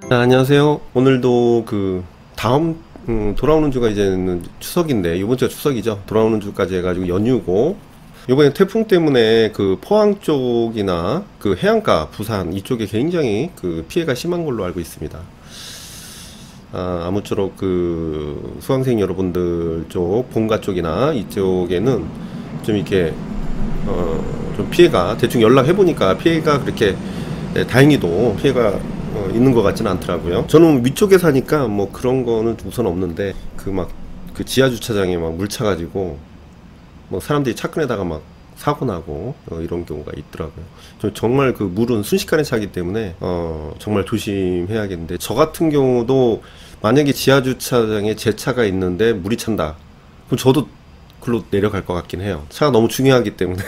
안녕하세요. 오늘도 다음 돌아오는 주가 이제는 추석인데 이번 주가 추석이죠. 돌아오는 주까지 해가지고 연휴고 이번에 태풍 때문에 포항 쪽이나 해안가 부산 이쪽에 굉장히 피해가 심한 걸로 알고 있습니다. 아무쪼록 수강생 여러분들 쪽 본가 쪽이나 이쪽에는 좀 이렇게 좀 피해가 대충 연락해 보니까 피해가 그렇게 다행히도 피해가 있는 것 같지는 않더라고요. 저는 위쪽에 사니까 뭐 그런 거는 우선 없는데 지하 주차장에 막 물 차가지고 뭐 사람들이 차 끈에다가 막 사고 나고 이런 경우가 있더라고요. 정말 물은 순식간에 차기 때문에 정말 조심해야겠는데, 저 같은 경우도 만약에 지하 주차장에 제 차가 있는데 물이 찬다, 그럼 저도 글로 내려갈 것 같긴 해요. 차가 너무 중요하기 때문에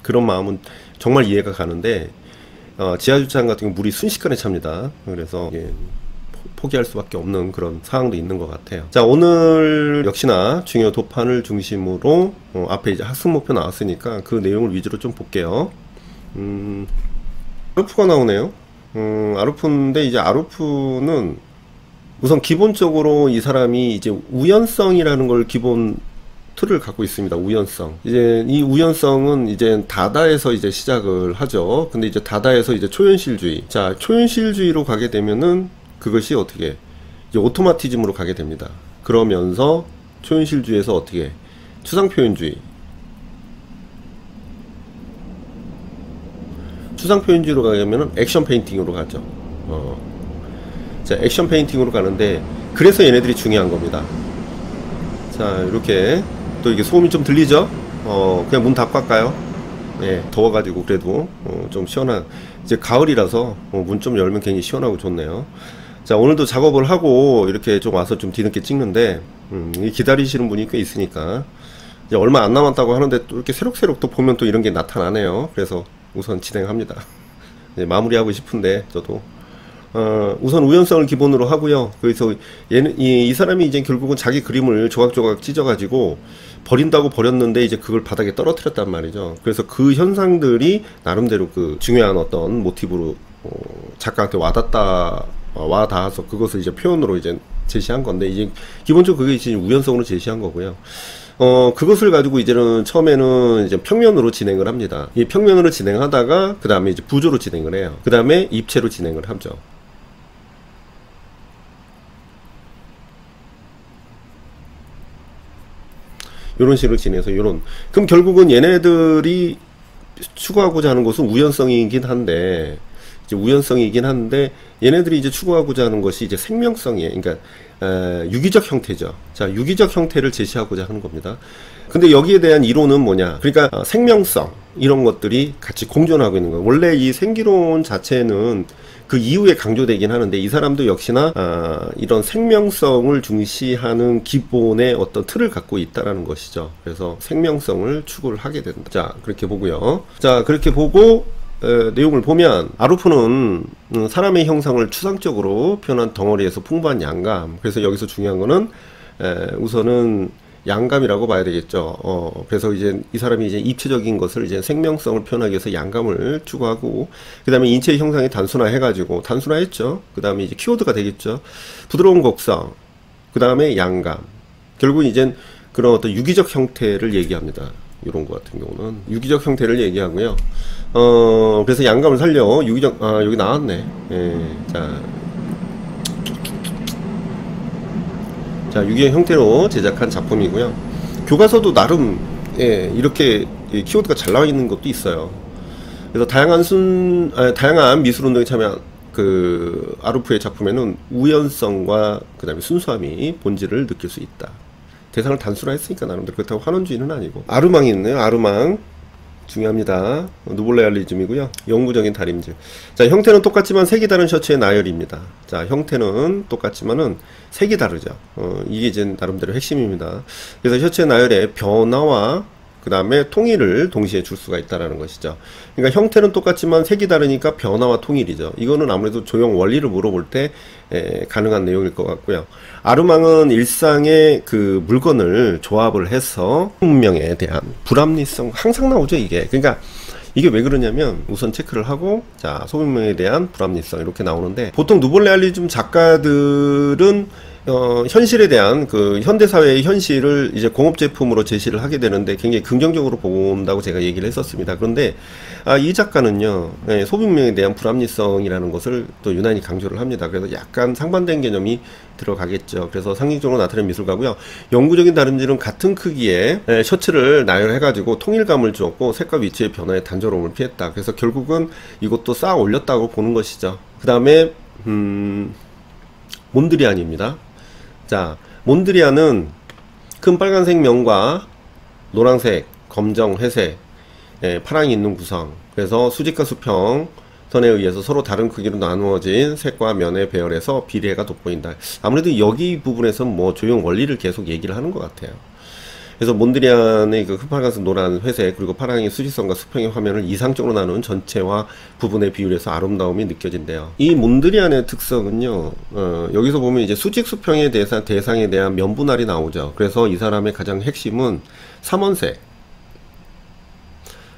그런 마음은 정말 이해가 가는데, 지하 주차장 같은 경우 물이 순식간에 찹니다. 그래서 이게 포기할 수밖에 없는 그런 상황도 있는 것 같아요. 자, 오늘 역시나 중요 도판을 중심으로 앞에 이제 학습 목표 나왔으니까 그 내용을 위주로 좀 볼게요. 아루프가 나오네요. 아루프인데, 이제 아루프는 우선 기본적으로 이 사람이 이제 우연성이라는 걸 기본 틀을 갖고 있습니다. 우연성. 이제 이 우연성은 이제 다다에서 이제 시작을 하죠. 근데 이제 다다에서 이제 초현실주의. 자, 초현실주의로 가게 되면은 그것이 어떻게 이제 오토마티즘으로 가게 됩니다. 그러면서 초현실주의에서 어떻게 추상표현주의. 추상표현주의로 가려면은 액션 페인팅으로 가죠. 자, 액션 페인팅으로 가는데, 그래서 얘네들이 중요한 겁니다. 자, 이렇게 또 이게 소음이 좀 들리죠? 그냥 문 닫고 할까요? 예, 더워가지고 그래도 좀 시원한, 이제 가을이라서 문 좀 열면 굉장히 시원하고 좋네요. 자, 오늘도 작업을 하고 이렇게 좀 와서 좀 뒤늦게 찍는데, 기다리시는 분이 꽤 있으니까 이제 얼마 안 남았다고 하는데 또 이렇게 새록새록 또 보면 또 이런 게 나타나네요. 그래서 우선 진행합니다. 이제 마무리하고 싶은데 저도 우선 우연성을 기본으로 하고요. 그래서 이 사람이 이제 결국은 자기 그림을 조각조각 찢어가지고 버린다고 버렸는데 이제 그걸 바닥에 떨어뜨렸단 말이죠. 그래서 그 현상들이 나름대로 중요한 어떤 모티브로 작가한테 와닿아서 그것을 이제 표현으로 이제 제시한 건데, 이제 기본적으로 그게 이제 우연성으로 제시한 거고요. 그것을 가지고 이제는 처음에는 이제 평면으로 진행을 합니다. 이 평면으로 진행하다가 그 다음에 이제 부조로 진행을 해요. 그 다음에 입체로 진행을 하죠. 이런 식으로 진행해서 그럼 결국은 얘네들이 추구하고자 하는 것은 우연성이긴 한데, 얘네들이 이제 추구하고자 하는 것이 이제 생명성이에요. 그러니까 유기적 형태죠. 자, 유기적 형태를 제시하고자 하는 겁니다. 근데 여기에 대한 이론은 뭐냐? 그러니까 생명성, 이런 것들이 같이 공존하고 있는 거예요. 원래 이 생기론 자체는 그 이후에 강조되긴 하는데, 이 사람도 역시나 이런 생명성을 중시하는 기본의 어떤 틀을 갖고 있다라는 것이죠. 그래서 생명성을 추구를 하게 된다. 자, 그렇게 보고요. 자, 그렇게 보고 내용을 보면, 아루프는 사람의 형상을 추상적으로 표현한 덩어리에서 풍부한 양감. 그래서 여기서 중요한 거는 우선은 양감이라고 봐야 되겠죠. 그래서 이제 이 사람이 이제 입체적인 것을 이제 생명성을 표현하기 위해서 양감을 추구하고, 그 다음에 인체의 형상이 단순화했죠. 그 다음에 이제 키워드가 되겠죠. 부드러운 곡성, 그 다음에 양감. 결국은 이제 그런 어떤 유기적 형태를 얘기합니다. 이런 거 같은 경우는 유기적 형태를 얘기하고요. 그래서 양감을 살려 유기적, 여기 나왔네. 예, 자, 유기적 형태로 제작한 작품이고요. 교과서도 나름 이렇게 키워드가 잘 나와 있는 것도 있어요. 그래서 다양한 미술 운동에 참여한 아루프의 작품에는 우연성과 그 다음에 순수함이 본질을 느낄 수 있다. 대상을 단순화했으니까 나름대로 그렇다고 환원주의는 아니고. 아루망이 있네요. 아루망 중요합니다. 누볼레알리즘이고요. 영구적인 다림질. 자, 형태는 똑같지만 색이 다른 셔츠의 나열입니다. 자, 형태는 똑같지만은 색이 다르죠. 이게 이제 나름대로 핵심입니다. 그래서 셔츠의 나열의 변화와 그 다음에 통일을 동시에 줄 수가 있다라는 것이죠. 그러니까 형태는 똑같지만 색이 다르니까 변화와 통일이죠. 이거는 아무래도 조형 원리를 물어볼 때 가능한 내용일 것 같고요. 아루망은 일상의 물건을 조합을 해서 문명에 대한 불합리성, 항상 나오죠, 이게. 그러니까 이게 왜 그러냐면 우선 체크를 하고 자 소비명에 대한 불합리성 이렇게 나오는데 보통 누볼 레알리즘 작가들은 현실에 대한 그 현대사회의 현실을 이제 공업제품으로 제시를 하게 되는데 굉장히 긍정적으로 본다고 제가 얘기를 했었습니다. 그런데 이 작가는요, 소비명에 대한 불합리성이라는 것을 또 유난히 강조를 합니다. 그래서 약간 상반된 개념이 들어가겠죠. 그래서 상징적으로 나타낸 미술가고요. 영구적인 다름질은 같은 크기의 셔츠를 나열해가지고 통일감을 주었고 색과 위치의 변화에 단조로움을 피했다. 그래서 결국은 이것도 쌓아 올렸다고 보는 것이죠. 그 다음에 몬드리안입니다. 자, 몬드리안은 큰 빨간색 면과 노란색, 검정, 회색, 파랑이 있는 구성. 그래서 수직과 수평 선에 의해서 서로 다른 크기로 나누어진 색과 면의 배열에서 비례가 돋보인다. 아무래도 여기 부분에서 뭐 조형 원리를 계속 얘기를 하는 것 같아요. 그래서 몬드리안의 그 빨간색, 노란, 회색 그리고 파랑의 수직선과 수평의 화면을 이상적으로 나눈 전체와 부분의 비율에서 아름다움이 느껴진대요. 이 몬드리안의 특성은요, 여기서 보면 이제 수직 수평의 대상에 대한 면분할이 나오죠. 그래서 이 사람의 가장 핵심은 삼원색,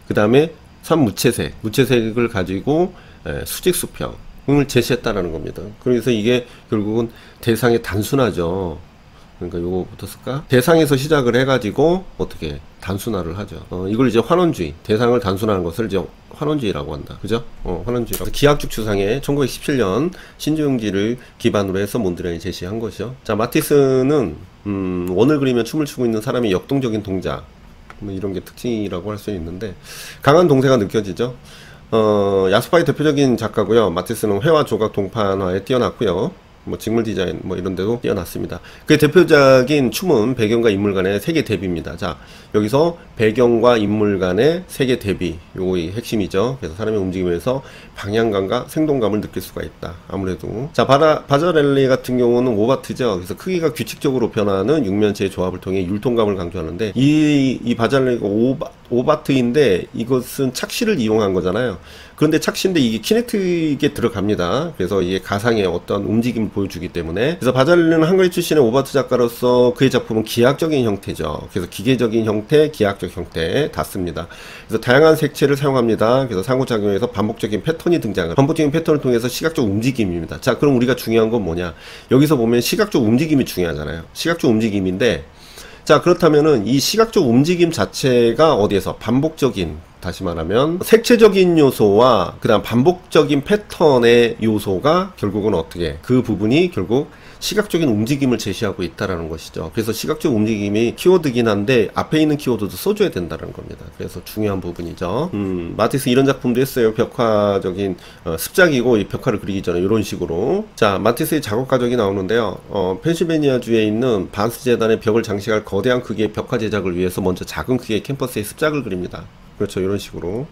그 다음에 무채색을 가지고 수직 수평을 제시했다라는 겁니다. 그래서 이게 결국은 대상의 단순하죠. 그러니까 요거부터 쓸까? 대상에서 시작을 해가지고 어떻게 단순화를 하죠. 이걸 이제 환원주의, 대상을 단순화하는 것을 이제 환원주의라고 한다. 그죠? 환원주의라고. 기하학적 추상의 1917년 신조용지를 기반으로 해서 몬드리안이 제시한 것이죠. 자, 마티스는 원을 그리며 춤을 추고 있는 사람의 역동적인 동작, 뭐 이런 게 특징이라고 할 수 있는데 강한 동세가 느껴지죠. 야스파의 대표적인 작가고요. 마티스는 회화, 조각, 동판화에 뛰어났고요. 뭐 직물 디자인 뭐 이런 데도 뛰어났습니다. 그의 대표작인 춤은 배경과 인물 간의 세계 대비입니다. 자, 여기서 배경과 인물 간의 세계 대비, 요거 핵심이죠. 그래서 사람의 움직임에서 방향감과 생동감을 느낄 수가 있다. 아무래도. 자, 바자렐리 같은 경우는 오바트죠. 그래서 크기가 규칙적으로 변하는 육면체의 조합을 통해 율동감을 강조하는데 이 바자렐리가 오바트인데 이것은 착시를 이용한 거잖아요. 그런데 착시인데 이게 키네틱에 들어갑니다. 그래서 이게 가상의 어떤 움직임을 보여주기 때문에. 그래서 바자렐리는 헝가리 출신의 오바트 작가로서 그의 작품은 기하학적인 형태죠. 그래서 기계적인 형태, 기하학적 형태 다 씁니다. 그래서 다양한 색채를 사용합니다. 그래서 상호작용에서 반복적인 패턴이 등장을. 반복적인 패턴을 통해서 시각적 움직임입니다. 자, 그럼 우리가 중요한 건 뭐냐? 여기서 보면 시각적 움직임이 중요하잖아요. 시각적 움직임인데, 자, 그렇다면은 이 시각적 움직임 자체가 어디에서 반복적인, 다시 말하면 색채적인 요소와 그 다음 반복적인 패턴의 요소가 결국은 어떻게 그 부분이 결국 시각적인 움직임을 제시하고 있다라는 것이죠. 그래서 시각적 움직임이 키워드긴 한데 앞에 있는 키워드도 써줘야 된다는 겁니다. 그래서 중요한 부분이죠. 마티스 이런 작품도 했어요. 벽화적인 습작이고 이 벽화를 그리기 전에 이런 식으로. 자, 마티스의 작업 과정이 나오는데요. 펜실베니아주에 있는 반스 재단의 벽을 장식할 거대한 크기의 벽화 제작을 위해서 먼저 작은 크기의 캔버스에 습작을 그립니다. 그렇죠. 이런 식으로.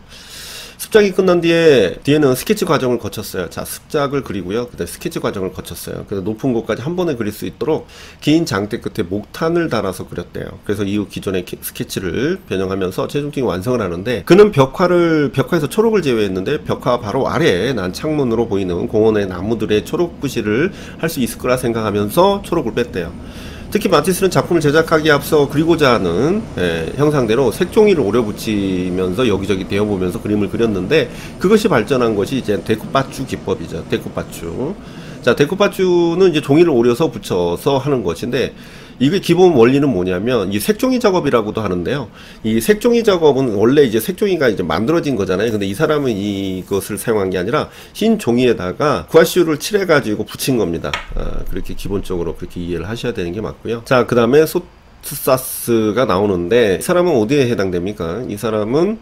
습작이 끝난 뒤에는 스케치 과정을 거쳤어요. 자, 습작을 그리고요. 그 다음에 스케치 과정을 거쳤어요. 그래서 높은 곳까지 한 번에 그릴 수 있도록 긴 장대 끝에 목탄을 달아서 그렸대요. 그래서 이후 기존의 스케치를 변형하면서 최종적인 완성을 하는데 그는 벽화에서 초록을 제외했는데 벽화 바로 아래에 난 창문으로 보이는 공원의 나무들의 초록 부시를 할 수 있을 거라 생각하면서 초록을 뺐대요. 특히 마티스는 작품을 제작하기에 앞서 그리고자 하는 형상대로 색종이를 오려붙이면서 여기저기 대어보면서 그림을 그렸는데 그것이 발전한 것이 이제 데쿠파추 기법이죠. 데쿠파추. 자, 데쿠파추는 이제 종이를 오려서 붙여서 하는 것인데 이게 기본 원리는 뭐냐면 이 색종이 작업이라고도 하는데요. 이 색종이 작업은 원래 이제 색종이가 이제 만들어진 거잖아요. 근데 이 사람은 이것을 사용한 게 아니라 흰 종이에다가 구아슈를 칠해가지고 붙인 겁니다. 그렇게 기본적으로 그렇게 이해를 하셔야 되는 게 맞고요. 자, 그 다음에 소트사스가 나오는데 이 사람은 어디에 해당됩니까? 이 사람은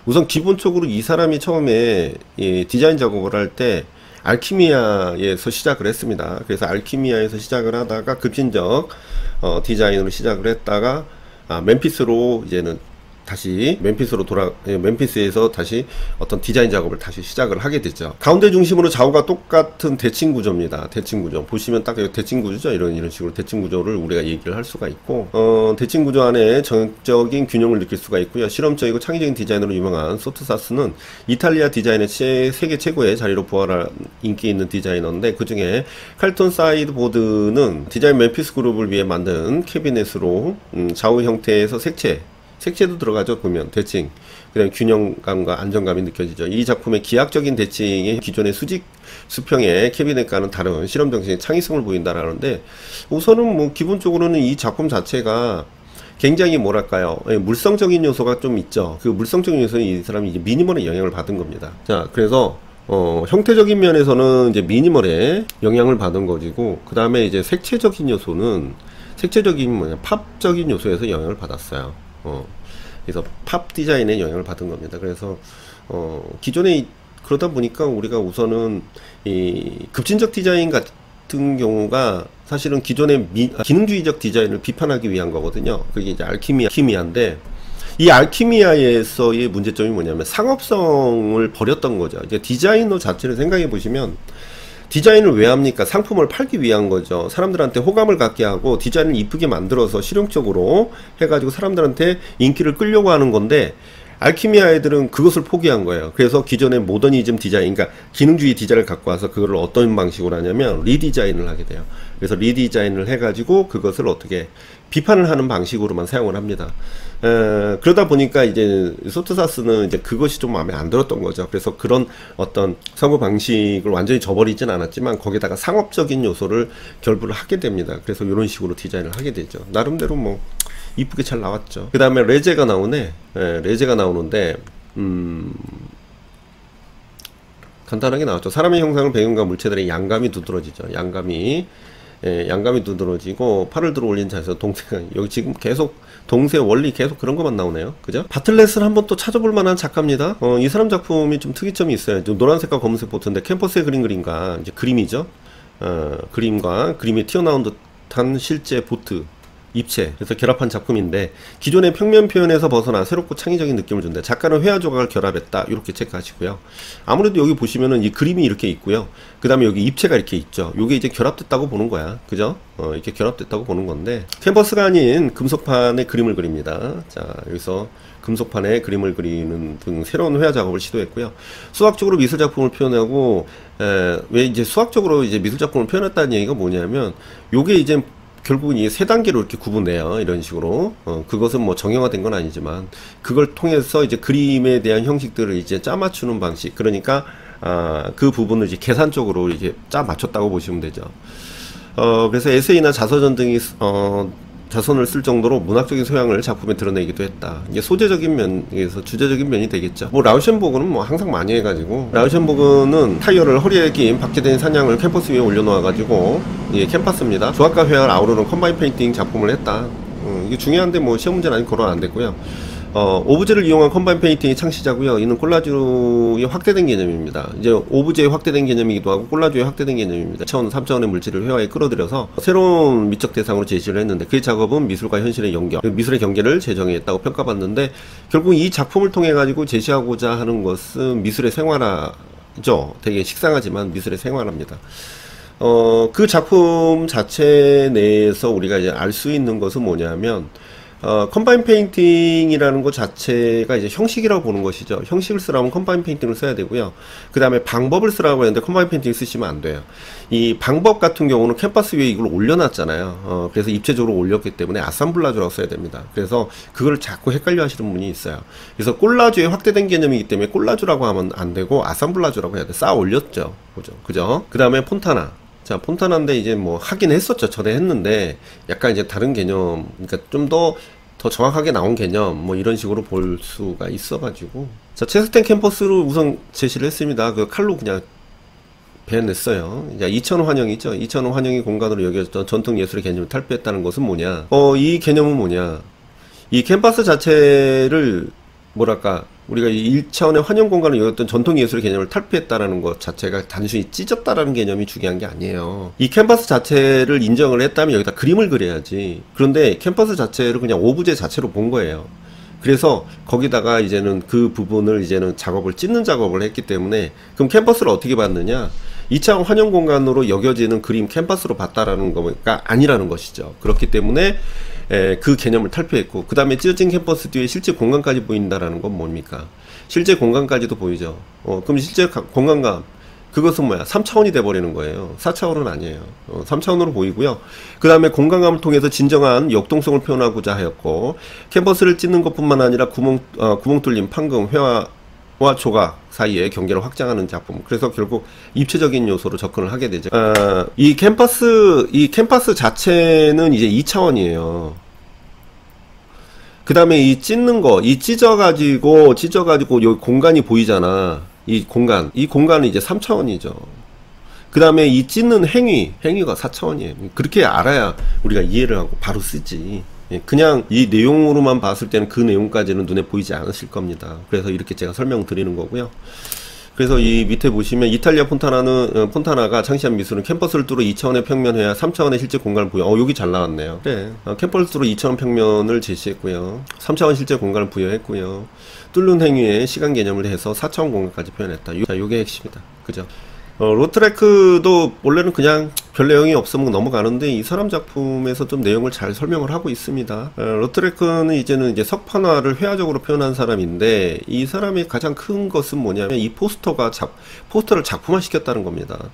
우선 기본적으로 이 사람이 처음에 이 디자인 작업을 할 때 알키미아에서 시작을 했습니다. 그래서 알키미아에서 시작을 하다가 급진적 디자인으로 시작을 했다가 멤피스로 이제는 다시 멤피스에서 다시 어떤 디자인 작업을 다시 시작을 하게 됐죠. 가운데 중심으로 좌우가 똑같은 대칭 구조입니다. 대칭 구조 보시면 딱 대칭 구조죠. 이런 식으로 대칭 구조를 우리가 얘기를 할 수가 있고 대칭 구조 안에 정적인 균형을 느낄 수가 있고요. 실험적이고 창의적인 디자인으로 유명한 소트사스는 이탈리아 디자인의 세계 최고의 자리로 부활한 인기 있는 디자이너인데 그 중에 칼톤 사이드보드는 디자인 멤피스 그룹을 위해 만든 캐비넷으로 좌우 형태에서 색채 색채도 들어가죠. 보면 대칭, 그다음에 균형감과 안정감이 느껴지죠. 이 작품의 기하학적인 대칭이 기존의 수직 수평의 캐비넷과는 다른 실험 정신의 창의성을 보인다라는데, 우선은 뭐 기본적으로는 이 작품 자체가 굉장히 뭐랄까요, 물성적인 요소가 좀 있죠. 그 물성적인 요소는 이 사람이 이제 미니멀의 영향을 받은 겁니다. 자, 그래서 형태적인 면에서는 이제 미니멀의 영향을 받은 거지고, 그 다음에 이제 색채적인 요소는 색채적인 팝적인 요소에서 영향을 받았어요. 그래서 팝 디자인의 영향을 받은 겁니다. 그래서 기존에 그러다 보니까 우리가 우선은 이 급진적 디자인 같은 경우가 사실은 기존의 기능주의적 디자인을 비판하기 위한 거거든요. 그게 이제 알키미아인데, 이 알키미아에서의 문제점이 뭐냐면 상업성을 버렸던 거죠. 이제 디자이너 자체를 생각해 보시면, 디자인을 왜 합니까? 상품을 팔기 위한 거죠. 사람들한테 호감을 갖게 하고 디자인을 이쁘게 만들어서 실용적으로 해가지고 사람들한테 인기를 끌려고 하는 건데, 알키미아 애들은 그것을 포기한 거예요. 그래서 기존의 모더니즘 디자인, 그러니까 기능주의 디자인을 갖고 와서 그걸 어떤 방식으로 하냐면 리디자인을 하게 돼요. 그래서 리디자인을 해가지고 그것을 어떻게 비판을 하는 방식으로만 사용을 합니다. 그러다 보니까 이제 소트사스는 이제 그것이 좀 마음에 안 들었던 거죠. 그래서 그런 어떤 사고 방식을 완전히 저버리진 않았지만 거기다가 상업적인 요소를 결부를 하게 됩니다. 그래서 이런 식으로 디자인을 하게 되죠. 나름대로 뭐 이쁘게 잘 나왔죠. 그 다음에 레제가 나오네. 레제가 나오는데 간단하게 나왔죠. 사람의 형상을 배경과 물체들의 양감이 두드러지죠. 양감이 두드러지고 팔을 들어 올린 자세에서 동세가, 여기 지금 계속 동세 원리 계속 그런 것만 나오네요. 그죠? 바틀렛을 한번 또 찾아볼 만한 작가입니다. 이 사람 작품이 좀 특이점이 있어요. 좀 노란색과 검은색 보트인데 캠퍼스의 그림과 이제 그림이죠. 그림과 그림이 튀어나온 듯한 실제 보트 입체, 그래서 결합한 작품인데, 기존의 평면 표현에서 벗어나 새롭고 창의적인 느낌을 준다. 작가는 회화 조각을 결합했다. 이렇게 체크하시고요. 아무래도 여기 보시면은 이 그림이 이렇게 있고요. 그 다음에 여기 입체가 이렇게 있죠. 요게 이제 결합됐다고 보는 거야. 그죠? 이렇게 결합됐다고 보는 건데, 캔버스가 아닌 금속판에 그림을 그립니다. 자, 여기서 금속판에 그림을 그리는 등 새로운 회화 작업을 시도했고요. 수학적으로 미술 작품을 표현하고, 왜 이제 수학적으로 이제 미술 작품을 표현했다는 얘기가 뭐냐면, 요게 이제 결국은 이 세 단계로 이렇게 구분돼요. 이런 식으로. 그것은 뭐 정형화된 건 아니지만, 그걸 통해서 이제 그림에 대한 형식들을 이제 짜 맞추는 방식. 그러니까, 그 부분을 이제 계산적으로 이제 짜 맞췄다고 보시면 되죠. 그래서 에세이나 자서전 등이, 자선을 쓸 정도로 문학적인 소양을 작품에 드러내기도 했다. 이게 소재적인 면에서 주제적인 면이 되겠죠. 뭐 라우셴보그는 뭐 항상 많이 해가지고, 라우셴보그는 타이어를 허리에 낀 박제된 사냥을 캔버스 위에 올려놓아가지고, 예, 캔버스입니다. 조각과 회화를 아우르는 컴바인 페인팅 작품을 했다. 이게 중요한데 뭐 시험 문제는 아직 거론 안 됐고요. 오브제를 이용한 컴바인 페인팅의 창시자고요. 이는 콜라주의 확대된 개념입니다. 이제 오브제의 확대된 개념이기도 하고 콜라주의 확대된 개념입니다. 2차원, 3차원의 물질을 회화에 끌어들여서 새로운 미적 대상으로 제시를 했는데, 그 작업은 미술과 현실의 연결, 미술의 경계를 제정했다고 평가받는데, 결국 이 작품을 통해 가지고 제시하고자 하는 것은 미술의 생활화죠. 되게 식상하지만 미술의 생활화입니다. 그 작품 자체 내에서 우리가 이제 알 수 있는 것은 뭐냐면, 컴바인 페인팅이라는 것 자체가 이제 형식이라고 보는 것이죠. 형식을 쓰라면 컴바인 페인팅을 써야 되고요. 그 다음에 방법을 쓰라고 했는데 컴바인 페인팅 쓰시면 안 돼요. 이 방법 같은 경우는 캔버스 위에 이걸 올려놨잖아요. 그래서 입체적으로 올렸기 때문에 아sam블라주라고 써야 됩니다. 그래서 그걸 자꾸 헷갈려 하시는 분이 있어요. 그래서 콜라주의 확대된 개념이기 때문에 콜라주라고 하면 안 되고 아sam블라주라고 해야 돼. 쌓아 올렸죠. 그죠? 그 다음에 폰타나. 자, 폰타나인데 이제 뭐 하긴 했었죠. 전에 했는데 약간 이제 다른 개념, 그러니까 좀 더 정확하게 나온 개념, 뭐 이런 식으로 볼 수가 있어가지고. 자, 체스텐 캠퍼스를 우선 제시를 했습니다. 그 칼로 그냥 배냈어요. 이제 2000원 환영이죠. 2000원 환영이 공간으로 여겨졌던 전통 예술의 개념을 탈피했다는 것은 뭐냐? 이 개념은 뭐냐? 이 캠퍼스 자체를 뭐랄까, 우리가 1차원의 환영 공간을 여겼던 전통 예술의 개념을 탈피했다라는 것 자체가 단순히 찢었다라는 개념이 중요한 게 아니에요. 이 캔버스 자체를 인정을 했다면 여기다 그림을 그려야지. 그런데 캔버스 자체를 그냥 오브제 자체로 본 거예요. 그래서 거기다가 이제는 그 부분을 이제는 찢는 작업을 했기 때문에, 그럼 캔버스를 어떻게 봤느냐? 2차원 환영 공간으로 여겨지는 그림 캔버스로 봤다라는 거가 아니라는 것이죠. 그렇기 때문에 그 개념을 탈피했고, 그 다음에 찢어진 캠퍼스 뒤에 실제 공간까지 보인다라는 건 뭡니까? 실제 공간까지도 보이죠. 그럼 실제 공간감, 그것은 뭐야? 3차원이 돼버리는 거예요. 4차원은 아니에요. 3차원으로 보이고요. 그 다음에 공간감을 통해서 진정한 역동성을 표현하고자 하였고, 캔버스를 찢는 것뿐만 아니라 구멍 뚫림, 판금, 회화와 조각 사이의 경계를 확장하는 작품. 그래서 결국 입체적인 요소로 접근을 하게 되죠. 이 캔버스 자체는 이제 2차원이에요. 그 다음에 이 찢는 거, 이 찢어가지고 여기 공간이 보이잖아. 이 공간은 이제 3차원이죠. 그 다음에 이 찢는 행위가 4차원이에요. 그렇게 알아야 우리가 이해를 하고 바로 쓰지. 그냥 이 내용으로만 봤을 때는 그 내용까지는 눈에 보이지 않으실 겁니다. 그래서 이렇게 제가 설명드리는 거고요. 그래서 이 밑에 보시면 이탈리아 폰타나가 창시한 미술은 캔버스를 뚫어 2차원의 평면해야 3차원의 실제 공간을 부여. 여기 잘 나왔네요. 그래. 캔버스를 뚫어 2차원 평면을 제시했고요. 3차원 실제 공간을 부여했고요. 뚫는 행위에 시간 개념을 해서 4차원 공간까지 표현했다. 자, 요게 핵심이다. 그죠? 로트레크도 원래는 그냥 별 내용이 없으면 넘어가는데 이 사람 작품에서 좀 내용을 잘 설명을 하고 있습니다. 로트레크는 이제는 이제 석판화를 회화적으로 표현한 사람인데 이 사람의 가장 큰 것은 뭐냐면 이 포스터를 작품화 시켰다는 겁니다.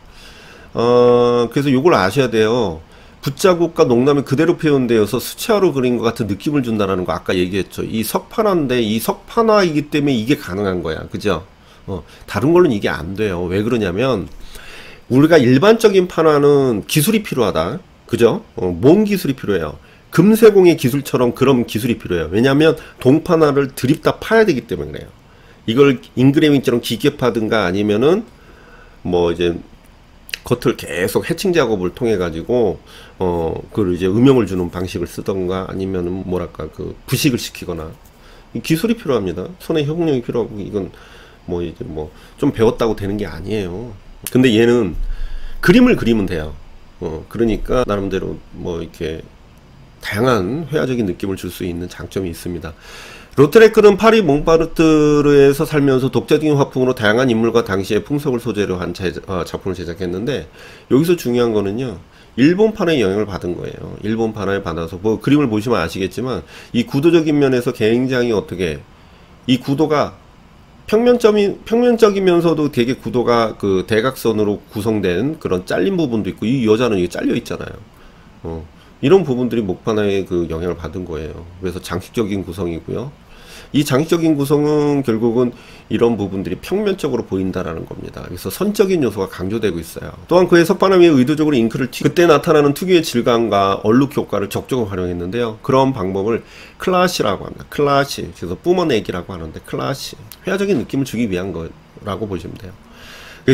그래서 요걸 아셔야 돼요. 붓자국과 농담이 그대로 표현되어서 수채화로 그린 것 같은 느낌을 준다는 거 아까 얘기했죠. 이 석판화인데 이 석판화이기 때문에 이게 가능한 거야. 그죠? 다른 걸로는 이게 안 돼요. 왜 그러냐면 우리가 일반적인 판화는 기술이 필요하다. 그죠? 뭔 기술이 필요해요? 금세공의 기술처럼 그런 기술이 필요해요. 왜냐하면 동판화를 드립다 파야 되기 때문에 그래요. 이걸 인그레이빙처럼 기계 파든가 아니면은 뭐 이제 겉을 계속 해칭 작업을 통해 가지고 그걸 이제 음영을 주는 방식을 쓰던가 아니면은 뭐랄까 그 부식을 시키거나 기술이 필요합니다. 손의 협력이 필요하고 이건 뭐 이제 뭐 좀 배웠다고 되는 게 아니에요. 근데 얘는 그림을 그리면 돼요. 그러니까 나름대로 뭐 이렇게 다양한 회화적인 느낌을 줄 수 있는 장점이 있습니다. 로트레크는 파리 몽파르트르에서 살면서 독자적인 화풍으로 다양한 인물과 당시의 풍속을 소재로 한 작품을 제작했는데 여기서 중요한 거는요. 일본판의 영향을 받은 거예요. 일본판을 받아서 뭐 그림을 보시면 아시겠지만 이 구도적인 면에서 굉장히 이 구도가 평면적이면서도 되게 구도가 그 대각선으로 구성된 그런 잘린 부분도 있고 이 여자는 이게 잘려 있잖아요. 이런 부분들이 목판화에 그 영향을 받은 거예요. 그래서 장식적인 구성이고요. 이 장식적인 구성은 결국은 이런 부분들이 평면적으로 보인다라는 겁니다. 그래서 선적인 요소가 강조되고 있어요. 또한 그의 석판화 위에 의도적으로 잉크를 그때 나타나는 특유의 질감과 얼룩 효과를 적극적으로 활용했는데요. 그런 방법을 클라시라고 합니다. 클라시. 그래서 뿜어내기라고 하는데 클라시. 회화적인 느낌을 주기 위한 거라고 보시면 돼요.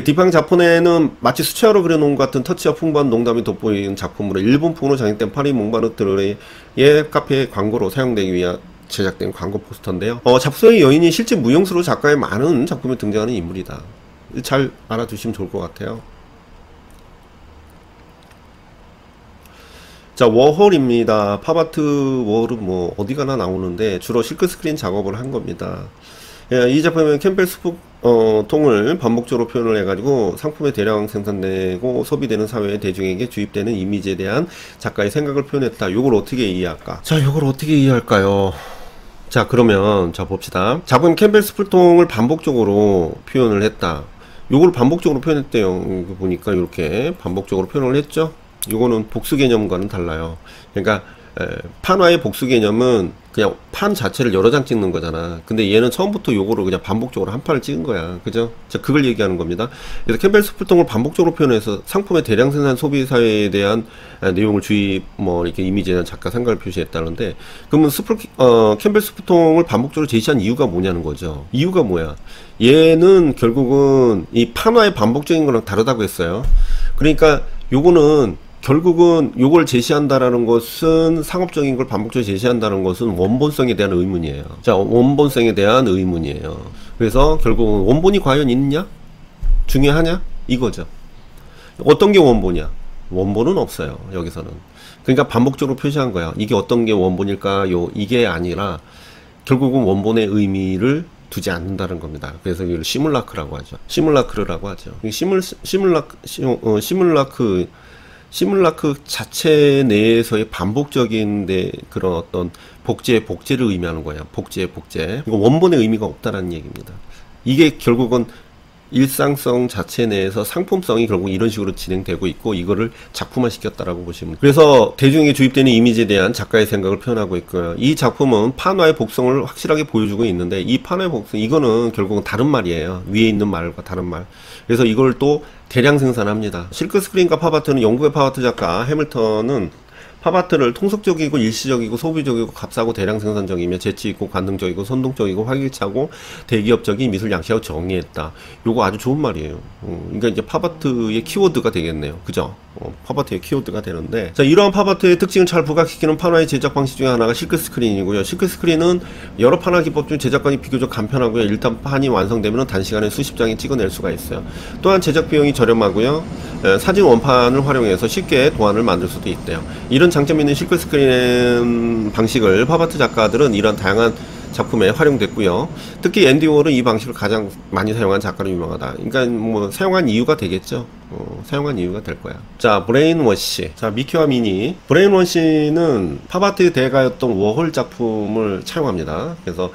디팡 자포네는 마치 수채화로 그려놓은 것 같은 터치와 풍부한 농담이 돋보이는 작품으로 일본풍으로 장식된 파리 몽마르트르의 카페 광고로 사용되기 위한 제작된 광고 포스터인데요. 잡소의 여인이 실제 무용수로 작가의 많은 작품에 등장하는 인물이다. 잘 알아두시면 좋을 것 같아요. 자, 워홀입니다. 팝아트 워홀은 뭐 어디가나 나오는데 주로 실크스크린 작업을 한 겁니다. 이 작품은 캠벨 통을 반복적으로 표현을 해가지고 상품에 대량 생산되고 소비되는 사회의 대중에게 주입되는 이미지에 대한 작가의 생각을 표현했다. 요걸 어떻게 이해할까? 자, 요걸 어떻게 이해할까요? 자, 그러면 자 봅시다. 작품 캠벨 스프통을 반복적으로 표현을 했다. 요걸 반복적으로 표현했대요. 보니까 이렇게 반복적으로 표현을 했죠. 요거는 복수 개념과는 달라요. 그러니까 판화의 복수 개념은 그냥 판 자체를 여러 장 찍는 거잖아. 근데 얘는 처음부터 요거를 그냥 반복적으로 한 판을 찍은 거야. 그죠? 자, 그걸 얘기하는 겁니다. 그래서 캠벨 스프통을 반복적으로 표현해서 상품의 대량 생산 소비 사회에 대한 내용을 주입, 뭐, 이렇게 이미지에 대한 작가 생각을 표시했다는데, 그러면 캠벨 스프통을 반복적으로 제시한 이유가 뭐냐는 거죠. 이유가 뭐야? 얘는 결국은 이 판화의 반복적인 거랑 다르다고 했어요. 그러니까 요거는 결국은 요걸 제시한다라는 것은 상업적인 걸 반복적으로 제시한다는 것은 원본성에 대한 의문이에요. 자, 원본성에 대한 의문이에요. 그래서 결국은 원본이 과연 있냐? 중요하냐? 이거죠. 어떤 게 원본이야? 원본은 없어요. 여기서는. 그러니까 반복적으로 표시한 거야. 이게 어떤 게 원본일까요? 이게 아니라 결국은 원본의 의미를 두지 않는다는 겁니다. 그래서 이걸 시뮬라크라고 하죠. 시뮬라크라고 하죠. 시뮬라크 자체 내에서의 반복적인 그런 어떤 복제를 의미하는 거예요. 복제. 이거 원본의 의미가 없다라는 얘기입니다. 이게 결국은 일상성 자체 내에서 상품성이 결국 이런 식으로 진행되고 있고 이거를 작품화 시켰다라고 보시면 돼요. 그래서 대중에게 주입되는 이미지에 대한 작가의 생각을 표현하고 있고요. 이 작품은 판화의 복성을 확실하게 보여주고 있는데 이 판화의 복성 이거는 결국은 다른 말이에요. 위에 있는 말과 다른 말. 그래서 이걸 또 대량 생산합니다. 실크 스크린과 팝아트는 영국의 팝아트 작가 해밀턴은 팝아트를 통속적이고 일시적이고 소비적이고 값싸고 대량 생산적이며 재치있고 관능적이고 선동적이고 활기차고 대기업적인 미술 양식하고 정의했다. 요거 아주 좋은 말이에요. 그러니까 이제 팝아트의 키워드가 되겠네요. 그죠? 팝아트의 키워드가 되는데, 자, 이러한 팝아트의 특징을 잘 부각시키는 판화의 제작 방식 중에 하나가 실크 스크린이고요. 실크 스크린은 여러 판화 기법 중 제작관이 비교적 간편하고요. 일단 판이 완성되면 단시간에 수십 장이 찍어낼 수가 있어요. 또한 제작 비용이 저렴하고요. 사진 원판을 활용해서 쉽게 도안을 만들 수도 있대요. 이런 장점이 있는 실크 스크린 방식을 팝아트 작가들은 이런 다양한 작품에 활용됐고요. 특히 앤디 워홀은 이 방식을 가장 많이 사용한 작가로 유명하다. 그러니까 뭐 사용한 이유가 되겠죠. 사용한 이유가 될 거야. 자, 브레인워시. 자, 미키와 미니. 브레인워시는 팝아트의 대가였던 워홀 작품을 차용합니다. 그래서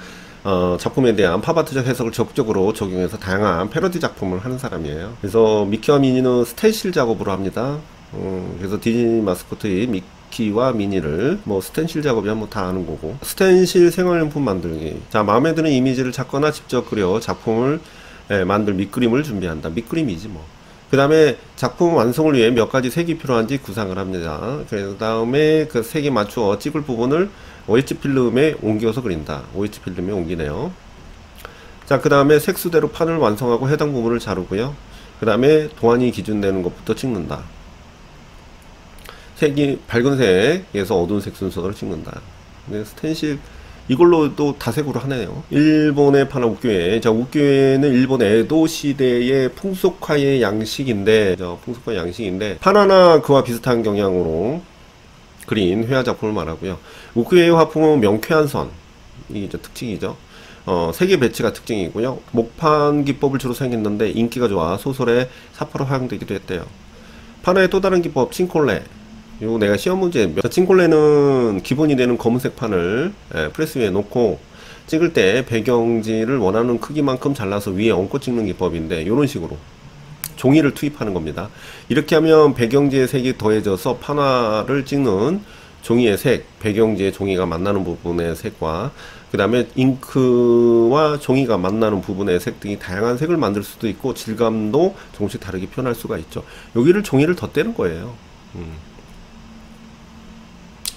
작품에 대한 팝아트적 해석을 적극적으로 적용해서 다양한 패러디 작품을 하는 사람이에요. 그래서 미키와 미니는 스텐실 작업으로 합니다. 그래서 디즈니 마스코트의 미키와 미니를 뭐 스텐실 작업이야 뭐 다 아는 거고, 스텐실 생활용품 만들기. 자, 마음에 드는 이미지를 찾거나 직접 그려 작품을 만들 밑그림을 준비한다. 밑그림이지 뭐. 그 다음에 작품 완성을 위해 몇 가지 색이 필요한지 구상을 합니다. 그 다음에 그 색에 맞추어 찍을 부분을 OH 필름에 옮겨서 그린다. OH 필름에 옮기네요. 자, 그 다음에 색수대로 판을 완성하고 해당 부분을 자르고요. 그 다음에 도안이 기준되는 것부터 찍는다. 색이 밝은 색에서 어두운 색 순서로 찍는다. 스텐실 이걸로 또 다색으로 하네요. 일본의 판화 우큐에. 자, 우큐에는 일본 에도 시대의 풍속화의 양식인데, 풍속화 양식인데 판화나 그와 비슷한 경향으로 그린 회화 작품을 말하고요. 우큐에의 화풍은 명쾌한 선, 이게 이제 특징이죠. 색의 배치가 특징이고요. 목판 기법을 주로 사용했는데 인기가 좋아 소설에 사파로 활용되기도 했대요. 판화의 또 다른 기법 칭콜레. 이거 내가 시험 문제, 칭콜레는 기본이 되는 검은색 판을 프레스 위에 놓고 찍을 때 배경지를 원하는 크기만큼 잘라서 위에 얹고 찍는 기법인데, 이런 식으로 종이를 투입하는 겁니다. 이렇게 하면 배경지의 색이 더해져서 판화를 찍는 종이의 색, 배경지의 종이가 만나는 부분의 색과 그 다음에 잉크와 종이가 만나는 부분의 색 등이 다양한 색을 만들 수도 있고 질감도 조금씩 다르게 표현할 수가 있죠. 여기를 종이를 덧대는 거예요.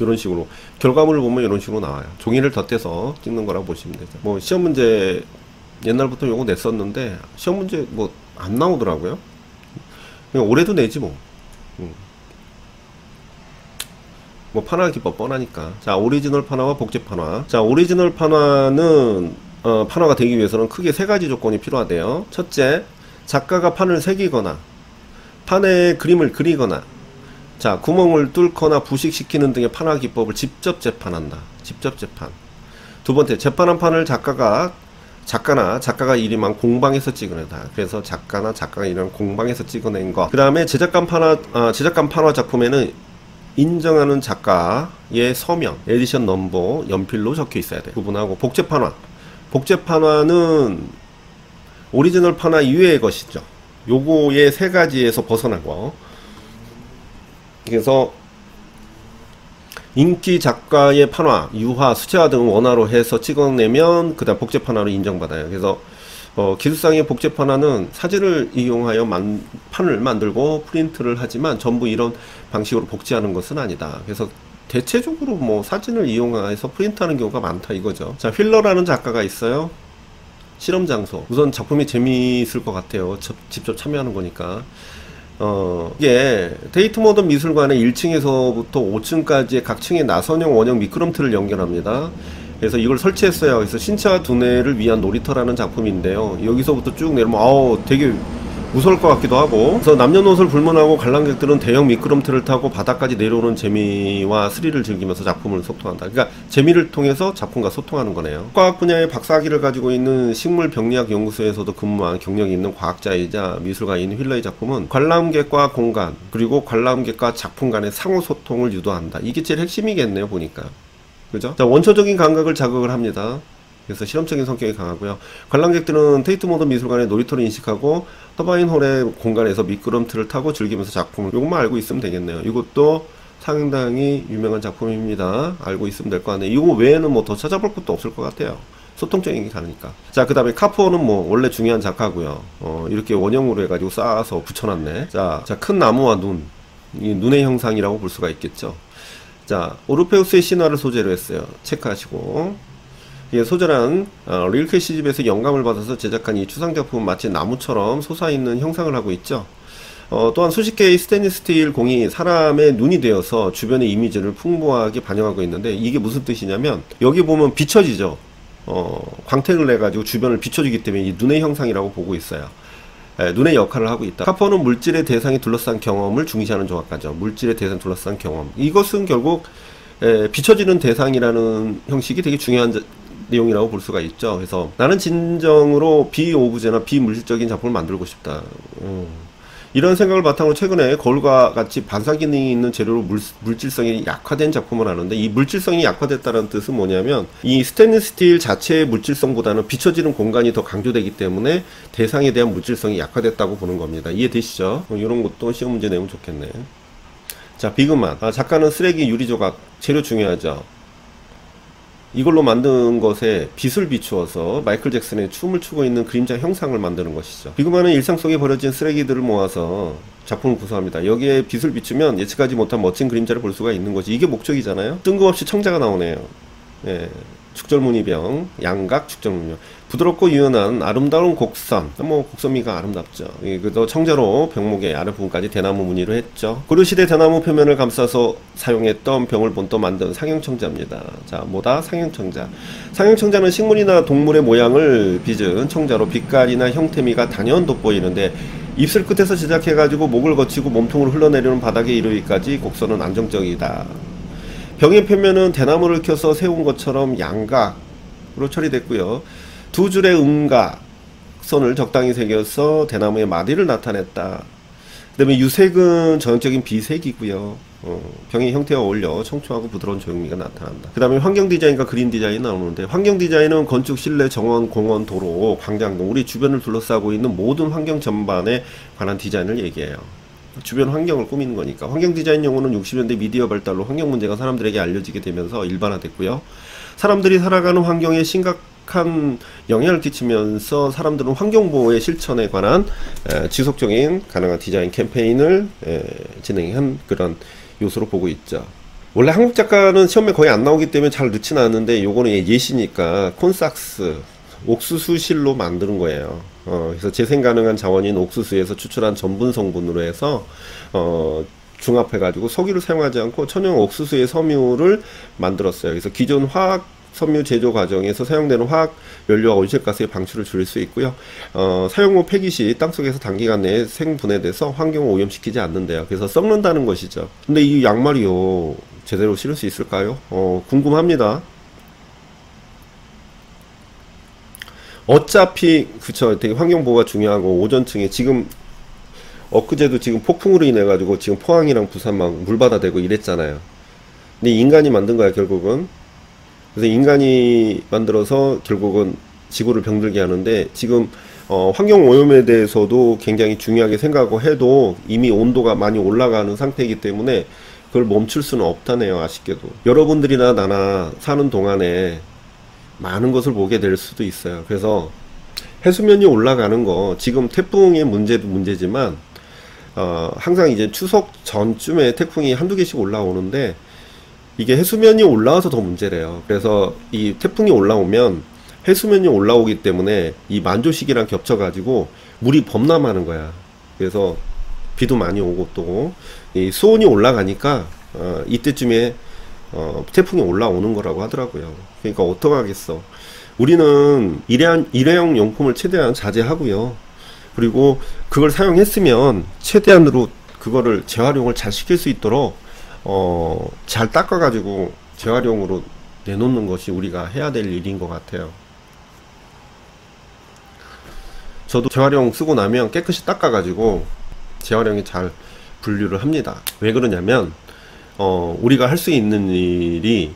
이런 식으로 결과물을 보면 이런 식으로 나와요. 종이를 덧대서 찍는 거라고 보시면 되죠. 뭐 시험 문제 옛날부터 요거 냈었는데 시험 문제 뭐 안 나오더라고요. 그냥 올해도 내지 뭐. 뭐 판화 기법 뻔하니까. 자, 오리지널 판화와 복제 판화. 자, 오리지널 판화는 판화가 되기 위해서는 크게 세 가지 조건이 필요하대요. 첫째, 작가가 판을 새기거나 판에 그림을 그리거나, 자, 구멍을 뚫거나 부식시키는 등의 판화 기법을 직접 재판한다. 직접 재판. 두 번째, 재판한 판을 작가가 작가가 공방에서 찍어낸다. 그래서 작가가 이런 공방에서 찍어낸 거. 그 다음에 제작관 판화 작품에는 인정하는 작가의 서명, 에디션 넘버, 연필로 적혀 있어야 돼. 구분하고 복제 판화. 복제 판화는 오리지널 판화 이외의 것이죠. 요거의 세 가지에서 벗어난 거. 그래서 인기 작가의 판화, 유화, 수채화 등을 원화로 해서 찍어내면 그 다음 복제 판화로 인정받아요. 그래서 기술상의 복제 판화는 사진을 이용하여 판을 만들고 프린트를 하지만 전부 이런 방식으로 복제하는 것은 아니다. 그래서 대체적으로 뭐 사진을 이용해서 프린트하는 경우가 많다 이거죠. 자, 휠러라는 작가가 있어요. 실험 장소. 우선 작품이 재미있을 것 같아요. 직접 참여하는 거니까. 이게 데이트 모던 미술관의 1층에서부터 5층까지의 각 층의 나선형 원형 미끄럼틀을 연결합니다. 그래서 이걸 설치했어요. 그래서 신체와 두뇌를 위한 놀이터라는 작품인데요. 여기서부터 쭉 내려오면 되게 무서울 것 같기도 하고, 그래서 남녀노소를 불문하고 관람객들은 대형 미끄럼틀을 타고 바닥까지 내려오는 재미와 스릴을 즐기면서 작품을 소통한다. 그러니까 재미를 통해서 작품과 소통하는 거네요. 과학 분야의 박사학위를 가지고 있는 식물병리학 연구소에서도 근무한 경력이 있는 과학자이자 미술가인 휠러의 작품은 관람객과 공간, 그리고 관람객과 작품 간의 상호소통을 유도한다. 이게 제일 핵심이겠네요, 보니까. 그죠? 자, 원초적인 감각을 자극을 합니다. 그래서 실험적인 성격이 강하고요. 관람객들은 테이트 모던 미술관의 놀이터를 인식하고 터바인 홀의 공간에서 미끄럼틀을 타고 즐기면서 작품을, 이것만 알고 있으면 되겠네요. 이것도 상당히 유명한 작품입니다. 알고 있으면 될 것 같네요. 이거 외에는 뭐 더 찾아볼 것도 없을 것 같아요. 소통적인 게 다르니까. 자, 그 다음에 카포는 뭐 원래 중요한 작가고요. 이렇게 원형으로 해가지고 쌓아서 붙여놨네. 자, 큰 나무와 눈, 이 눈의 형상이라고 볼 수가 있겠죠. 자, 오르페우스의 신화를 소재로 했어요. 체크하시고. 이게 소재란 릴케 시집에서 영감을 받아서 제작한 이 추상작품은 마치 나무처럼 솟아있는 형상을 하고 있죠. 또한 수십 개의 스테인리스 스틸 공이 사람의 눈이 되어서 주변의 이미지를 풍부하게 반영하고 있는데, 이게 무슨 뜻이냐면 여기 보면 비춰지죠. 광택을 내가지고 주변을 비춰주기 때문에 이 눈의 형상이라고 보고 있어요. 눈의 역할을 하고 있다. 카포는 물질의 대상이 둘러싼 경험을 중시하는 조각가죠. 물질의 대상 둘러싼 경험. 이것은 결국 비춰지는 대상이라는 형식이 되게 중요한 내용이라고 볼 수가 있죠. 그래서 나는 진정으로 비오브제나 비물질적인 작품을 만들고 싶다. 이런 생각을 바탕으로 최근에 거울과 같이 반사 기능이 있는 재료로 물질성이 약화된 작품을 하는데, 이 물질성이 약화됐다는 뜻은 뭐냐면 이 스테인리스 스틸 자체의 물질성보다는 비춰지는 공간이 더 강조되기 때문에 대상에 대한 물질성이 약화됐다고 보는 겁니다. 이해되시죠? 이런 것도 시험 문제 내면 좋겠네. 자, 비그만. 작가는 쓰레기 유리조각, 재료 중요하죠. 이걸로 만든 것에 빛을 비추어서 마이클 잭슨의 춤을 추고 있는 그림자 형상을 만드는 것이죠. 비그만은 일상 속에 버려진 쓰레기들을 모아서 작품을 구성합니다. 여기에 빛을 비추면 예측하지 못한 멋진 그림자를 볼 수가 있는 거지. 이게 목적이잖아요. 뜬금없이 청자가 나오네요. 예. 축절무늬병, 양각 축절무늬병. 부드럽고 유연한 아름다운 곡선. 뭐 곡선미가 아름답죠. 그래서 청자로 병목의 아랫부분까지 대나무 무늬로 했죠. 고려시대 대나무 표면을 감싸서 사용했던 병을 본떠 만든 상형청자입니다. 자, 뭐다? 상형청자. 상형청자는 식물이나 동물의 모양을 빚은 청자로 빛깔이나 형태미가 단연 돋보이는데, 입술 끝에서 제작해가지고 목을 거치고 몸통으로 흘러내리는 바닥에 이르기까지 곡선은 안정적이다. 병의 표면은 대나무를 켜서 세운 것처럼 양각으로 처리됐고요. 두 줄의 음각선을 적당히 새겨서 대나무의 마디를 나타냈다. 그 다음에 유색은 전형적인 비색이고요. 병의 형태와 어울려 청초하고 부드러운 조형미가 나타난다. 그 다음에 환경 디자인과 그린 디자인이 나오는데, 환경 디자인은 건축, 실내, 정원, 공원, 도로, 광장 등 우리 주변을 둘러싸고 있는 모든 환경 전반에 관한 디자인을 얘기해요. 주변 환경을 꾸미는 거니까. 환경 디자인 용어는 60년대 미디어 발달로 환경 문제가 사람들에게 알려지게 되면서 일반화됐고요. 사람들이 살아가는 환경에 심각한 영향을 끼치면서 사람들은 환경보호의 실천에 관한 지속적인 가능한 디자인 캠페인을 진행한 그런 요소로 보고 있죠. 원래 한국 작가는 시험에 거의 안 나오기 때문에 잘 넣지는 않는데, 요거는 예시니까 콘삭스 옥수수실로 만드는 거예요. 그래서 재생 가능한 자원인 옥수수에서 추출한 전분 성분으로 해서 중합해가지고 석유를 사용하지 않고 천연 옥수수의 섬유를 만들었어요. 그래서 기존 화학 섬유 제조 과정에서 사용되는 화학 연료와 온실가스의 방출을 줄일 수 있고요. 사용 후 폐기 시 땅속에서 단기간 내에 생분해돼서 환경을 오염시키지 않는데요. 그래서 썩는다는 것이죠. 근데 이 양말이요, 제대로 실을 수 있을까요? 궁금합니다. 어차피 그쵸, 되게 환경보호가 중요하고, 오존층에 지금 엊그제도 지금 폭풍으로 인해 가지고 지금 포항이랑 부산 막 물바다 되고 이랬잖아요. 근데 인간이 만든 거야 결국은. 그래서 인간이 만들어서 결국은 지구를 병들게 하는데, 지금 환경 오염에 대해서도 굉장히 중요하게 생각하고 해도 이미 온도가 많이 올라가는 상태이기 때문에 그걸 멈출 수는 없다네요. 아쉽게도 여러분들이나 나나 사는 동안에 많은 것을 보게 될 수도 있어요. 그래서 해수면이 올라가는 거, 지금 태풍의 문제도 문제지만 항상 이제 추석 전쯤에 태풍이 한두 개씩 올라오는데, 이게 해수면이 올라와서 더 문제래요. 그래서 이 태풍이 올라오면 해수면이 올라오기 때문에 이 만조 시기랑 겹쳐 가지고 물이 범람하는 거야. 그래서 비도 많이 오고, 또 이 수온이 올라가니까 이때쯤에 태풍이 올라오는 거라고 하더라고요. 그러니까 어떡하겠어. 우리는 일회용 용품을 최대한 자제하고요. 그리고 그걸 사용했으면 최대한으로 그거를 재활용을 잘 시킬 수 있도록 잘 닦아가지고 재활용으로 내놓는 것이 우리가 해야 될 일인 것 같아요. 저도 재활용 쓰고 나면 깨끗이 닦아가지고 재활용에 잘 분류를 합니다. 왜 그러냐면 우리가 할 수 있는 일이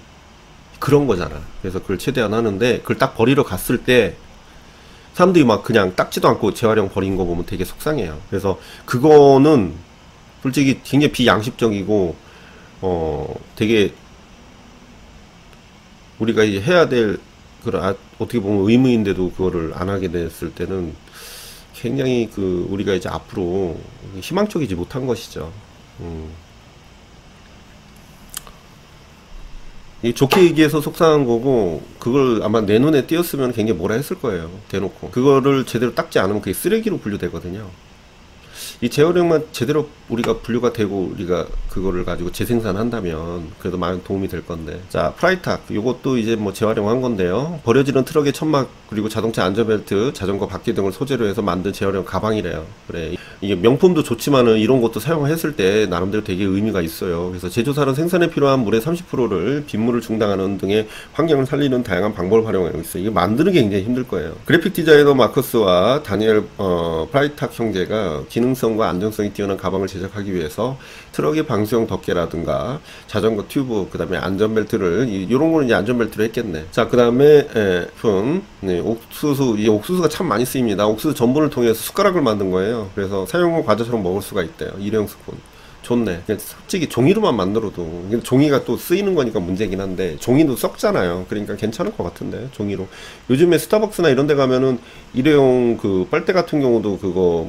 그런 거잖아. 그래서 그걸 최대한 하는데, 그걸 딱 버리러 갔을 때 사람들이 막 그냥 닦지도 않고 재활용 버린 거 보면 되게 속상해요. 그래서 그거는 솔직히 굉장히 비양심적이고 되게 우리가 이제 해야 될 그런 어떻게 보면 의무인데도 그거를 안 하게 됐을 때는 굉장히 우리가 이제 앞으로 희망적이지 못한 것이죠. 이 좋게 얘기해서 속상한 거고, 그걸 아마 내 눈에 띄었으면 굉장히 뭐라 했을 거예요. 대놓고. 그거를 제대로 닦지 않으면 그게 쓰레기로 분류되거든요. 이 재활용만 제대로 우리가 분류가 되고 우리가 그거를 가지고 재생산한다면 그래도 많은 도움이 될 건데. 자, 프라이탁 요것도 이제 뭐 재활용한 건데요. 버려지는 트럭의 천막 그리고 자동차 안전벨트, 자전거 바퀴 등을 소재로 해서 만든 재활용 가방이래요. 그래, 이게 명품도 좋지만은 이런 것도 사용했을 때 나름대로 되게 의미가 있어요. 그래서 제조사는 생산에 필요한 물의 30%를 빗물을 중단하는 등의 환경을 살리는 다양한 방법을 활용하고 있어요. 이게 만드는 게 굉장히 힘들 거예요. 그래픽 디자이너 마커스와 다니엘 프라이탁 형제가 기능성과 안정성이 뛰어난 가방을 제작하기 위해서 트럭의 방수형 덮개라든가 자전거 튜브, 그 다음에 안전벨트를, 이런 거는 이제 안전벨트로 했겠네. 자, 그 다음에 네, 옥수수, 이 옥수수가 참 많이 쓰입니다. 옥수수 전분을 통해서 숟가락을 만든 거예요. 그래서 사용 후 과자처럼 먹을 수가 있대요. 일회용 스푼. 좋네. 솔직히 종이로만 만들어도, 종이가 또 쓰이는 거니까 문제긴 한데, 종이도 썩잖아요. 그러니까 괜찮을 것 같은데, 종이로. 요즘에 스타벅스나 이런 데 가면은 일회용 그 빨대 같은 경우도 그거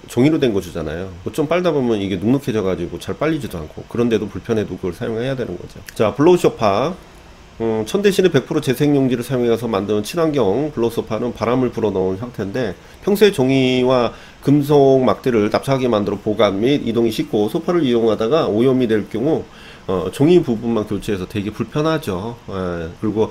종이로 된 거 주잖아요. 좀 빨다 보면 이게 눅눅해져 가지고 잘 빨리지도 않고, 그런데도 불편해도 그걸 사용해야 되는 거죠. 자, 블로우 소파. 천 대신에 100% 재생용지를 사용해서 만드는 친환경 블로우 소파는 바람을 불어넣은 형태인데, 평소에 종이와 금속 막대를 납작하게 만들어 보관 및 이동이 쉽고, 소파를 이용하다가 오염이 될 경우 종이 부분만 교체해서 되게 불편하죠. 그리고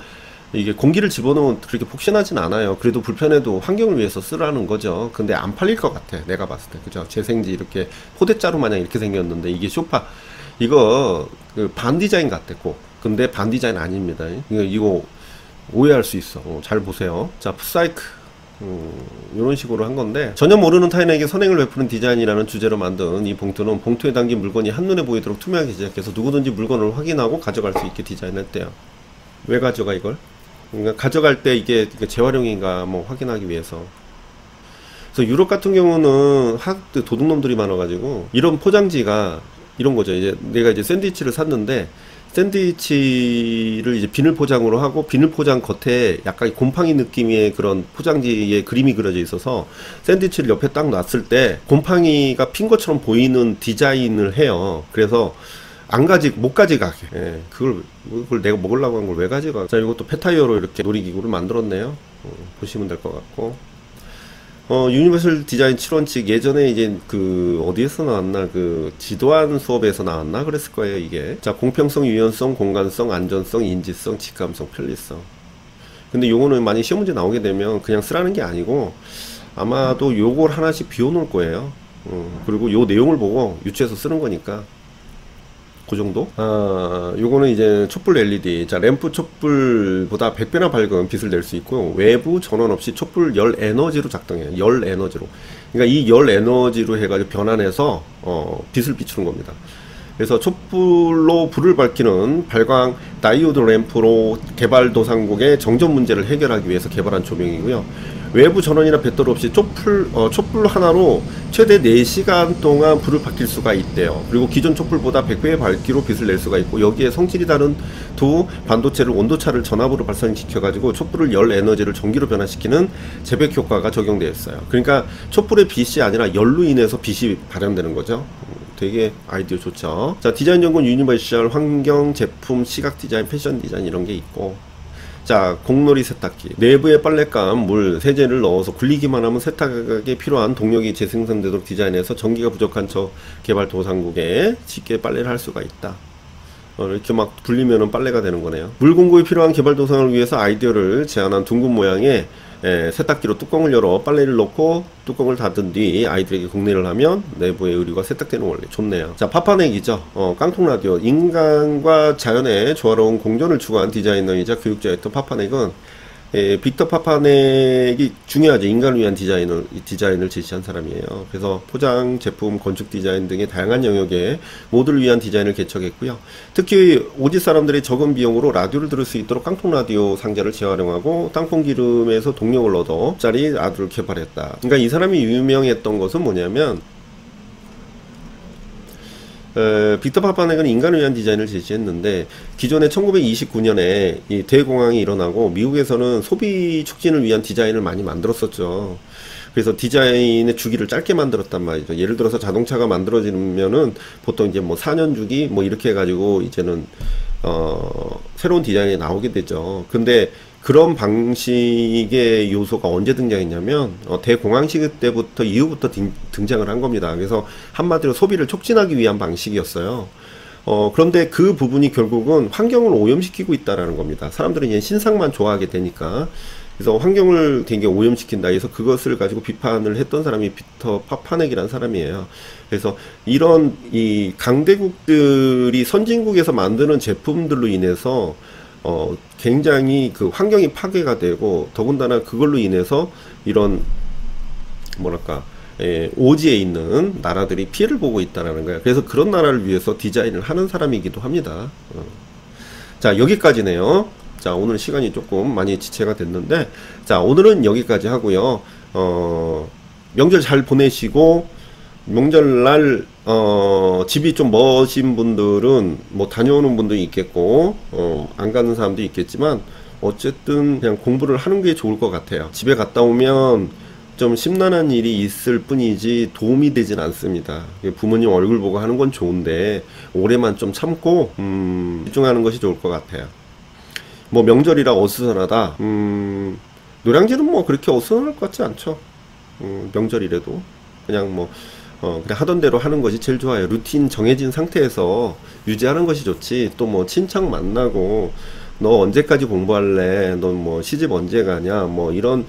이게 공기를 집어넣으면 그렇게 폭신하진 않아요. 그래도 불편해도 환경을 위해서 쓰라는 거죠. 근데 안 팔릴 것 같아, 내가 봤을 때. 그죠? 재생지 이렇게 포대자루 마냥 이렇게 생겼는데, 이게 소파 이거 반 디자인 같았고, 근데 반 디자인 아닙니다. 이거 오해할 수 있어. 잘 보세요. 자, 풋사이크. 이런 식으로 한 건데, 전혀 모르는 타인에게 선행을 베푸는 디자인이라는 주제로 만든 이 봉투는 봉투에 담긴 물건이 한눈에 보이도록 투명하게 제작해서 누구든지 물건을 확인하고 가져갈 수 있게 디자인했대요. 왜 가져가 이걸? 그러니까 가져갈 때 이게 재활용인가 뭐 확인하기 위해서. 그래서 유럽 같은 경우는 도둑놈들이 많아가지고, 이런 포장지가 이런 거죠. 이제 내가 이제 샌드위치를 샀는데, 샌드위치를 이제 비닐 포장으로 하고, 비닐 포장 겉에 약간 곰팡이 느낌의 그런 포장지에 그림이 그려져 있어서 샌드위치를 옆에 딱 놨을 때 곰팡이가 핀 것처럼 보이는 디자인을 해요. 그래서 못 가져가게. 그걸 내가 먹으려고 한 걸 왜 가져가. 자, 이것도 폐타이어로 이렇게 놀이기구를 만들었네요. 보시면 될 것 같고, 유니버설 디자인 7원칙, 예전에 이제 어디에서 나왔나, 지도안 수업에서 나왔나 그랬을 거예요, 이게. 자, 공평성, 유연성, 공간성, 안전성, 인지성, 직감성, 편리성. 근데 요거는 많이 시험 문제 나오게 되면 그냥 쓰라는 게 아니고, 아마도 요걸 하나씩 비워놓을 거예요. 그리고 요 내용을 보고 유추해서 쓰는 거니까. 그 정도? 요거는 이제 촛불 LED. 자, 램프 촛불보다 100배나 밝은 빛을 낼 수 있고, 외부 전원 없이 촛불 열 에너지로 작동해요. 열 에너지로. 그러니까 이 열 에너지로 해가지고 변환해서 빛을 비추는 겁니다. 그래서 촛불로 불을 밝히는 발광 다이오드 램프로 개발도상국의 정전 문제를 해결하기 위해서 개발한 조명이고요. 외부 전원이나 배터리 없이 촛불 하나로 최대 4시간 동안 불을 밝힐 수가 있대요. 그리고 기존 촛불보다 100배의 밝기로 빛을 낼 수가 있고, 여기에 성질이 다른 두 반도체를 온도차를 전압으로 발산시켜가지고 촛불을 열 에너지를 전기로 변화시키는 재백 효과가 적용되어 있어요. 그러니까 촛불의 빛이 아니라 열로 인해서 빛이 발현되는 거죠. 되게 아이디어 좋죠. 자, 디자인 연구는 유니버셜, 환경, 제품, 시각 디자인, 패션 디자인 이런 게 있고, 자, 공놀이 세탁기. 내부에 빨랫감, 물, 세제를 넣어서 굴리기만 하면 세탁에 필요한 동력이 재생산되도록 디자인해서 전기가 부족한 개발도상국에 쉽게 빨래를 할 수가 있다. 이렇게 막 굴리면은 빨래가 되는 거네요. 물 공급이 필요한 개발도상을 위해서 아이디어를 제안한 둥근 모양의 세탁기로 뚜껑을 열어 빨래를 넣고 뚜껑을 닫은 뒤 아이들에게 공내를 하면 내부의 의류가 세탁되는 원리. 좋네요. 자, 파파넥이죠. 깡통 라디오. 인간과 자연의 조화로운 공존을 추구한 디자이너이자 교육자였던 파파넥은 빅터 파파넥이 중요하죠. 인간을 위한 디자인을 제시한 사람이에요. 그래서 포장, 제품, 건축 디자인 등의 다양한 영역에 모두를 위한 디자인을 개척했고요. 특히 오지 사람들이 적은 비용으로 라디오를 들을 수 있도록 깡통 라디오 상자를 재활용하고 땅콩 기름에서 동력을 얻어 짜리 라디오를 개발했다. 그러니까 이 사람이 유명했던 것은 뭐냐면 빅터 파파넥은 인간을 위한 디자인을 제시했는데 기존에 1929년에 이 대공황이 일어나고 미국에서는 소비 촉진을 위한 디자인을 많이 만들었었죠. 그래서 디자인의 주기를 짧게 만들었단 말이죠. 예를 들어서 자동차가 만들어지면은 보통 이제 뭐 4년 주기 뭐 이렇게 해가지고 이제는 새로운 디자인이 나오게 되죠. 근데 그런 방식의 요소가 언제 등장했냐면 대공황 시기 때부터 이후부터 등장을 한 겁니다. 그래서 한마디로 소비를 촉진하기 위한 방식이었어요. 그런데 그 부분이 결국은 환경을 오염시키고 있다라는 겁니다. 사람들은 이제 신상만 좋아하게 되니까. 그래서 환경을 되게 오염시킨다 해서 그것을 가지고 비판을 했던 사람이 빅터 파파넥이라는 사람이에요. 그래서 이런 이 강대국들이 선진국에서 만드는 제품들로 인해서 굉장히 그 환경이 파괴가 되고 더군다나 그걸로 인해서 이런 뭐랄까 오지에 있는 나라들이 피해를 보고 있다는 거예요. 그래서 그런 나라를 위해서 디자인을 하는 사람이기도 합니다. 자, 여기까지네요. 자, 오늘 시간이 조금 많이 지체가 됐는데, 자, 오늘은 여기까지 하고요. 명절 잘 보내시고, 명절날 집이 좀 먼신 분들은 뭐 다녀오는 분도 있겠고 안 가는 사람도 있겠지만 어쨌든 그냥 공부를 하는 게 좋을 것 같아요. 집에 갔다 오면 좀 심란한 일이 있을 뿐이지 도움이 되진 않습니다. 부모님 얼굴 보고 하는 건 좋은데 올해만 좀 참고 집중하는 것이 좋을 것 같아요. 뭐 명절이라 어수선하다. 노량진은 뭐 그렇게 어수선할 것 같지 않죠. 명절이라도 그냥 뭐 그냥 하던 대로 하는 것이 제일 좋아요. 루틴 정해진 상태에서 유지하는 것이 좋지. 또 뭐 친척 만나고 너 언제까지 공부할래? 너 뭐 시집 언제 가냐? 뭐 이런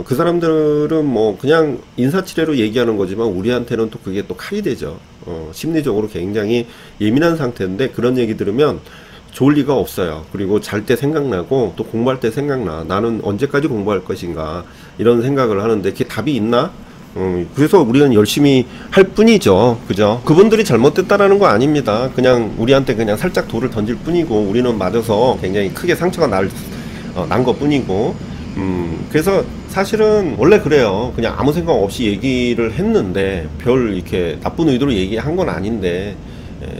그 사람들은 뭐 그냥 인사치레로 얘기하는 거지만 우리한테는 또 그게 또 칼이 되죠. 심리적으로 굉장히 예민한 상태인데 그런 얘기 들으면 좋을 리가 없어요. 그리고 잘 때 생각나고 또 공부할 때 생각나. 나는 언제까지 공부할 것인가 이런 생각을 하는데 그게 답이 있나? 그래서 우리는 열심히 할 뿐이죠. 그죠? 그분들이 잘못됐다라는 거 아닙니다. 그냥 우리한테 그냥 살짝 돌을 던질 뿐이고 우리는 맞아서 굉장히 크게 상처가 난 것 뿐이고 그래서 사실은 원래 그래요. 그냥 아무 생각 없이 얘기를 했는데 별 이렇게 나쁜 의도로 얘기한 건 아닌데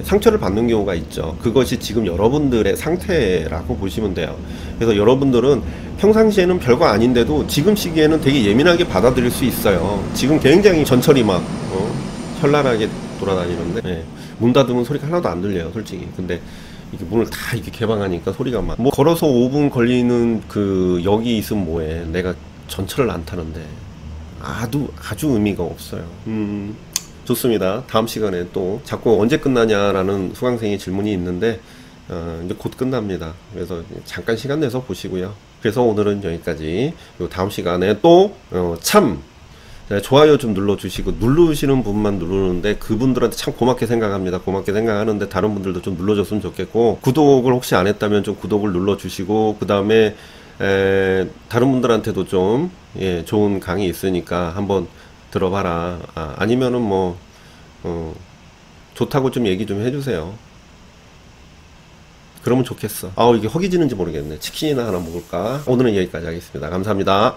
상처를 받는 경우가 있죠. 그것이 지금 여러분들의 상태라고 보시면 돼요. 그래서 여러분들은 평상시에는 별거 아닌데도 지금 시기에는 되게 예민하게 받아들일 수 있어요. 지금 굉장히 전철이 막 현란하게 돌아다니는데 문 닫으면 소리가 하나도 안 들려요, 솔직히. 근데 이게 문을 다 이렇게 개방하니까 소리가 막 뭐 걸어서 5분 걸리는 그 역이 있으면 뭐해. 내가 전철을 안 타는데 아주 의미가 없어요. 좋습니다. 다음 시간에 또 자꾸 언제 끝나냐라는 수강생의 질문이 있는데 이제 곧 끝납니다. 그래서 잠깐 시간 내서 보시고요. 그래서 오늘은 여기까지. 그리고 다음 시간에 또 참 좋아요 좀 눌러주시고 누르시는 분만 누르는데 그분들한테 참 고맙게 생각합니다. 고맙게 생각하는데 다른 분들도 좀 눌러줬으면 좋겠고 구독을 혹시 안 했다면 좀 구독을 눌러주시고 그 다음에 다른 분들한테도 좀 좋은 강의 있으니까 한번 들어봐라. 아니면은 뭐 좋다고 좀 얘기 좀 해주세요. 그러면 좋겠어. 이게 허기지는지 모르겠네. 치킨이나 하나 먹을까? 오늘은 여기까지 하겠습니다. 감사합니다.